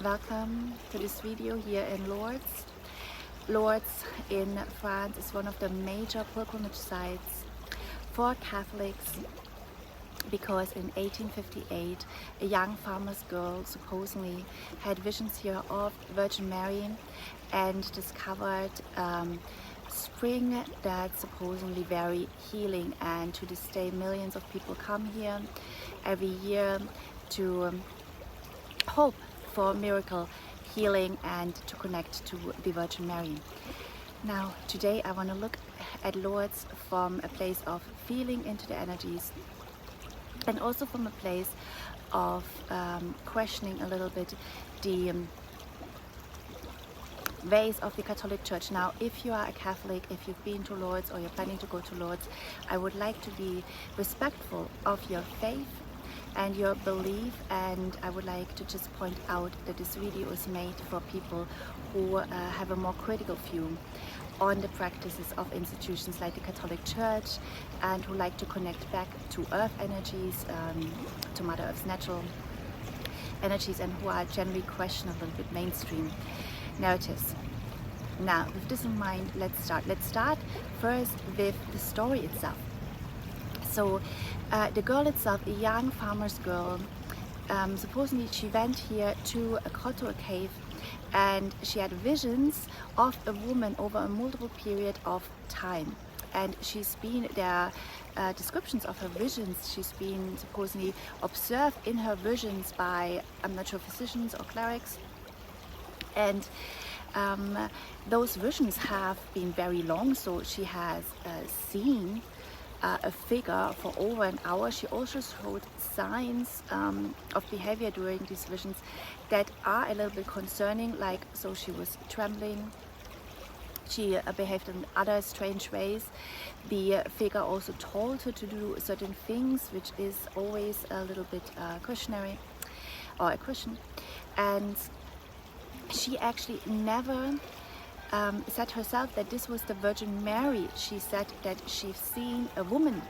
welcome to this video here in Lourdes. Lourdes in France is one of the major pilgrimage sites for Catholics because in 1858 a young farmer's girl supposedly had visions here of Virgin Mary and discovered spring that's supposedly very healing, and to this day millions of people come here every year to hope for miracle healing and to connect to the Virgin Mary. Now today I want to look at Lourdes from a place of feeling into the energies and also from a place of questioning a little bit the ways of the Catholic Church. Now if you are a Catholic, if you've been to Lourdes or you're planning to go to Lourdes, I would like to be respectful of your faith and your belief, and I would like to just point out that this video is made for people who have a more critical view on the practices of institutions like the Catholic Church and who like to connect back to earth energies, to Mother Earth's natural energies, and who are generally question a little bit mainstream narratives. Now with this in mind, let's start first with the story itself. So the girl itself, a young farmer's girl, supposedly she went here to a grotto, a cave, and she had visions of a woman over a multiple period of time. And she's been, there are descriptions of her visions, she's been supposedly observed in her visions by, I'm not sure, physicians or clerics. And those visions have been very long, so she has seen a figure for over an hour. She also showed signs of behavior during these visions that are a little bit concerning, like so she was trembling, she behaved in other strange ways. The figure also told her to do certain things, which is always a little bit cautionary or a question. And she actually never said herself that this was the Virgin Mary. She said that she's seen a woman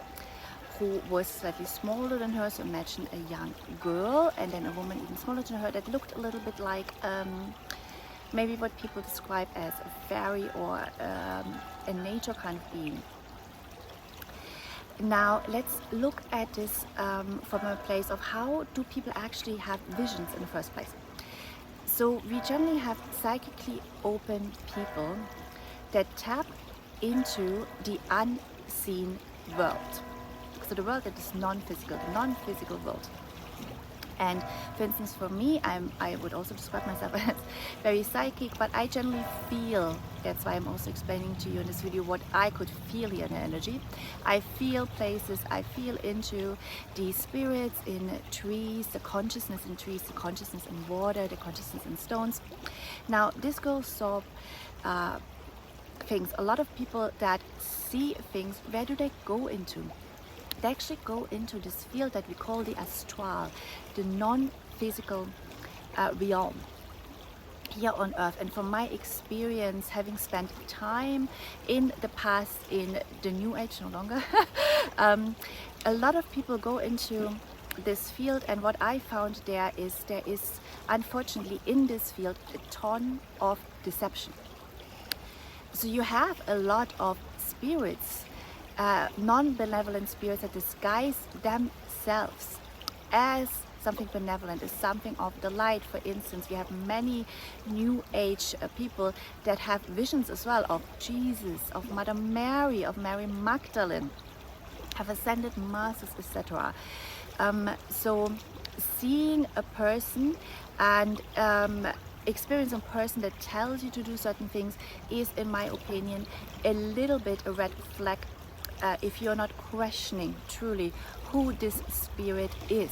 who was slightly smaller than her, so imagine a young girl and then a woman even smaller than her that looked a little bit like maybe what people describe as a fairy or a nature kind of being. Now let's look at this from a place of how do people actually have visions in the first place. So we generally have psychically open people that tap into the unseen world. So the world that is non-physical, the non-physical world. And for instance, for me, I would also describe myself as very psychic, but I generally feel, that's why I'm also explaining to you in this video what I could feel here in the energy. I feel places, I feel into the spirits in trees, the consciousness in trees, the consciousness in water, the consciousness in stones. Now this girl saw things. A lot of people that see things, where do they go into? They actually go into this field that we call the astral, the non-physical realm here on earth. And from my experience, having spent time in the past in the new age, no longer, a lot of people go into this field, and what I found there is unfortunately in this field a ton of deception. So you have a lot of spirits, non-benevolent spirits that disguise themselves as something benevolent, as something of the light. For instance, we have many new age people that have visions as well of Jesus, of Mother Mary, of Mary Magdalene, have ascended masses, etc. So seeing a person and experiencing a person that tells you to do certain things is, in my opinion, a little bit a red flag if you're not questioning truly who this spirit is,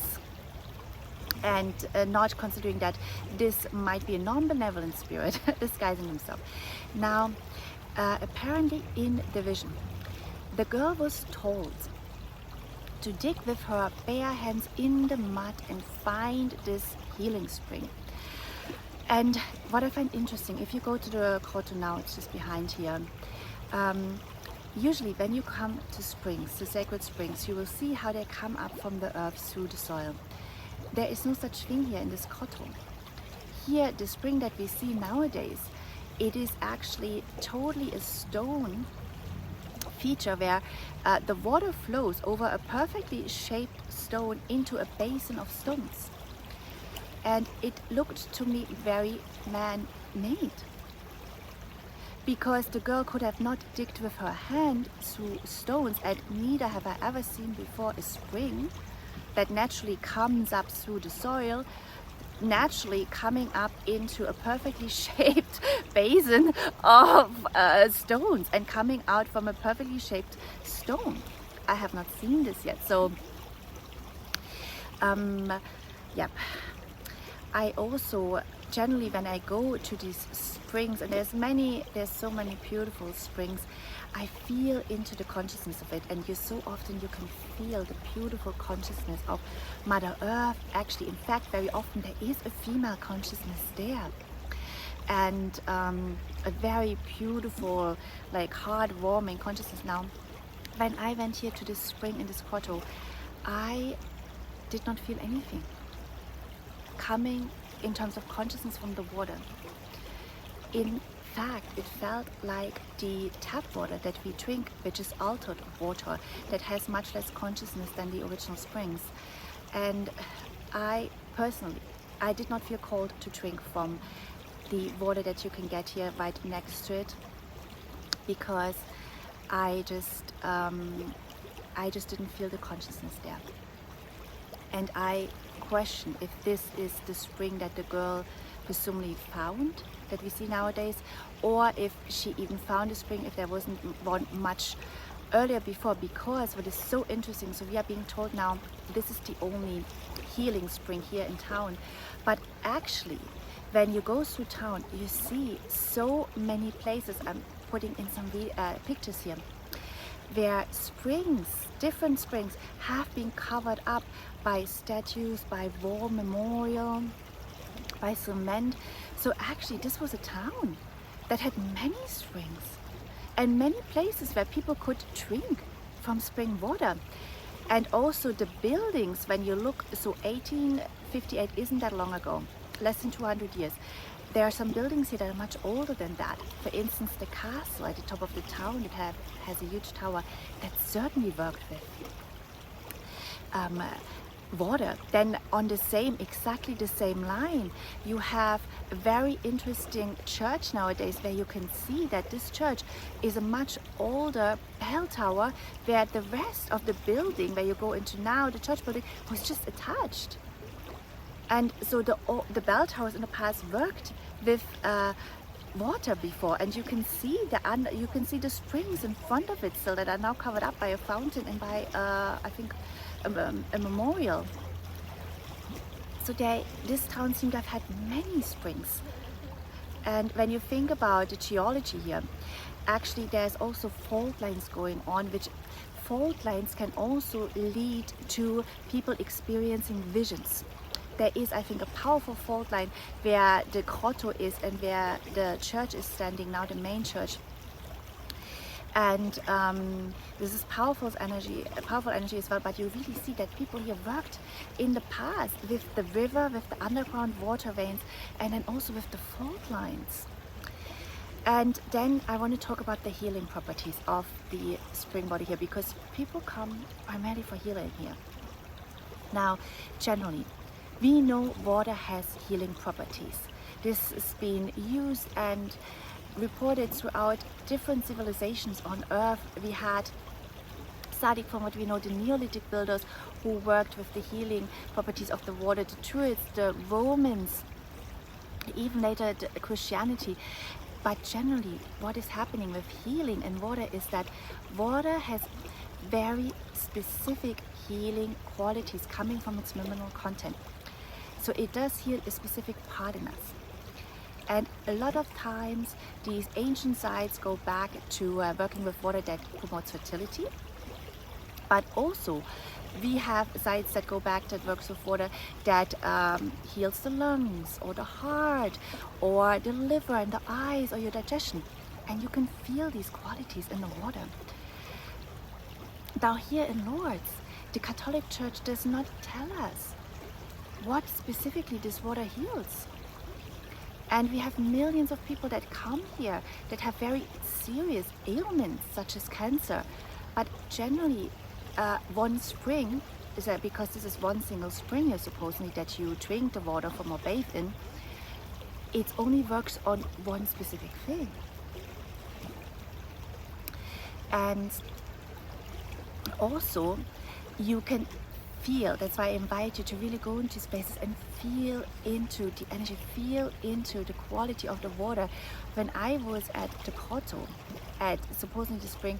and not considering that this might be a non-benevolent spirit disguising himself. Now apparently in the vision, the girl was told to dig with her bare hands in the mud and find this healing spring. And what I find interesting, if you go to the grotto now, it's just behind here, usually when you come to springs, to sacred springs, you will see how they come up from the earth through the soil. There is no such thing here in this grotto. here, the spring that we see nowadays, it is actually totally a stone feature where the water flows over a perfectly shaped stone into a basin of stones. And it looked to me very man-made, because the girl could have not digged with her hand through stones, and neither have I ever seen before a spring that naturally comes up through the soil, naturally coming up into a perfectly shaped basin of stones and coming out from a perfectly shaped stone. I have not seen this yet. So yep. I also generally, when I go to these springs, and there's so many beautiful springs, I feel into the consciousness of it, and so often you can feel the beautiful consciousness of Mother Earth. Actually, in fact, very often there is a female consciousness there, and a very beautiful, like heartwarming consciousness. Now, when I went here to this spring in this grotto, I did not feel anything coming in terms of consciousness from the water. In fact, it felt like the tap water that we drink, which is altered water that has much less consciousness than the original springs. And I personally, I did not feel called to drink from the water that you can get here right next to it, because I just didn't feel the consciousness there. And I question if this is the spring that the girl presumably found, that we see nowadays, or if she even found a spring, if there wasn't one much earlier before. Because what is so interesting, so we are being told now this is the only healing spring here in town, but actually when you go through town, you see so many places. I'm putting in some pictures here, where springs, different springs, have been covered up by statues, by war memorial, by cement. So actually this was a town that had many springs and many places where people could drink from spring water. And also the buildings, when you look, so 1858 isn't that long ago, less than 200 years. There are some buildings here that are much older than that. For instance, the castle at the top of the town that has a huge tower that certainly worked with water. Then on the same, exactly the same line, you have a very interesting church nowadays where you can see that this church is a much older bell tower, where the rest of the building where you go into now, the church building, was just attached. And so the bell towers in the past worked with water before, and you can see the springs in front of it still that are now covered up by a fountain and by I think a memorial. So this town seemed to have had many springs. And when you think about the geology here, actually there's also fault lines going on, which fault lines can also lead to people experiencing visions. There is, I think, a powerful fault line where the grotto is and where the church is standing now, the main church. And this is powerful energy as well. But you really see that people here worked in the past with the river, with the underground water veins, and then also with the fault lines. And then I want to talk about the healing properties of the spring body here, because people come primarily for healing here. Now, generally, we know water has healing properties. This has been used and reported throughout different civilizations on Earth. We had, starting from what we know, the Neolithic builders who worked with the healing properties of the water, the Druids, the Romans, even later the Christianity. But generally, what is happening with healing and water is that water has very specific healing qualities coming from its mineral content. So it does heal a specific part in us. And a lot of times these ancient sites go back to working with water that promotes fertility. But also we have sites that go back that works with water that heals the lungs or the heart or the liver and the eyes or your digestion. And you can feel these qualities in the water. Now here in Lourdes, the Catholic Church does not tell us what specifically this water heals. And we have millions of people that come here that have very serious ailments such as cancer. But generally, one spring, is that because this is one single spring here supposedly that you drink the water from or bathe in, it only works on one specific thing. And also you can feel, that's why I invite you to really go into spaces and feel into the energy, feel into the quality of the water. When I was at the grotto at supposedly the spring,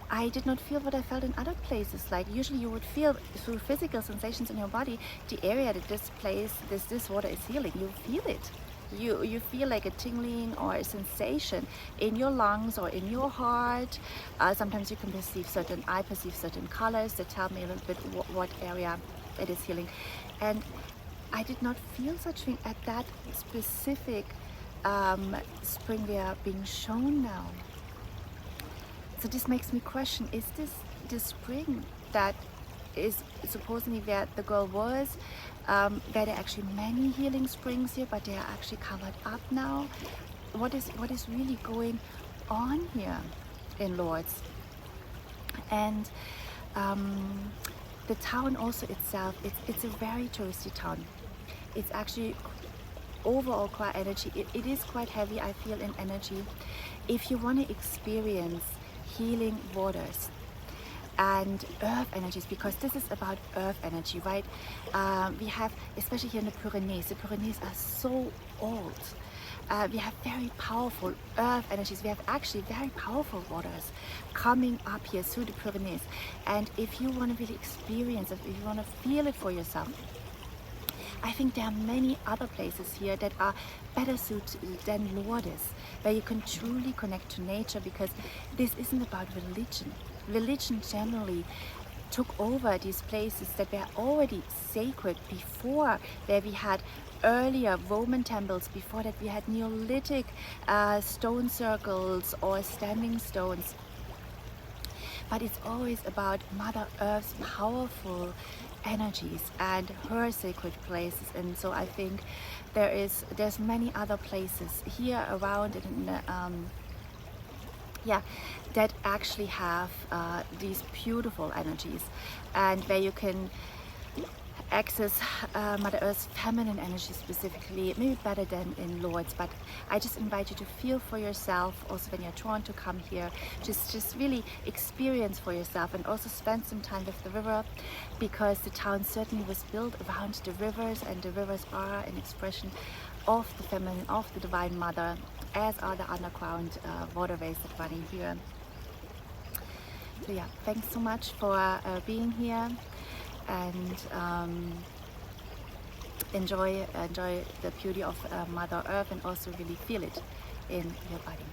I did not feel what I felt in other places. Like usually you would feel through physical sensations in your body the area that this place, this water is healing. You feel it. You feel like a tingling or a sensation in your lungs or in your heart. Sometimes you can perceive I perceive certain colors that tell me a little bit what area it is healing. And I did not feel such thing at that specific spring we are being shown now. So this makes me question, is this the spring that is supposedly where the girl was, where there are actually many healing springs here, but they are actually covered up now? What is really going on here in Lourdes? And the town also itself, it's a very touristy town. It's actually overall quite energy. It is quite heavy, I feel, in energy. If you want to experience healing waters and earth energies, because this is about earth energy, right? We have, especially here in the Pyrenees are so old. We have very powerful earth energies. We have actually very powerful waters coming up here through the Pyrenees. And if you want to really experience it, if you want to feel it for yourself, I think there are many other places here that are better suited than Lourdes, where you can truly connect to nature, because this isn't about religion. Religion generally took over these places that were already sacred before, where we had earlier Roman temples, before that we had Neolithic stone circles or standing stones. But it's always about Mother Earth's powerful energies and her sacred places. And so I think there's many other places here around in that actually have these beautiful energies, and where you can access Mother Earth's feminine energy specifically, maybe better than in Lourdes. But I just invite you to feel for yourself, also when you're drawn to come here, just really experience for yourself, and also spend some time with the river, because the town certainly was built around the rivers, and the rivers are an expression of the feminine, of the Divine Mother, as are the underground waterways that are running here. So yeah, thanks so much for being here, and enjoy the beauty of Mother Earth, and also really feel it in your body.